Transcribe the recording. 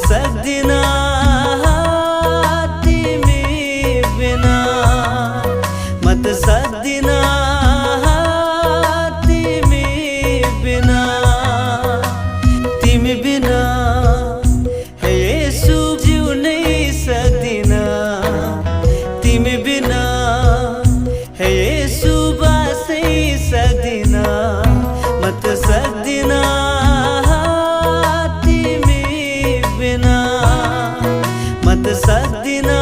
सक्दिनँ तिमी बिना म त सक्दिनँ तिमी बिना हे येशू जिउनै सक्दिनँ तिमी बिना हे येशू बाँच्नै सक्दिनँ म त सक्दिनँ तिमी बिना म त सक्दिनँ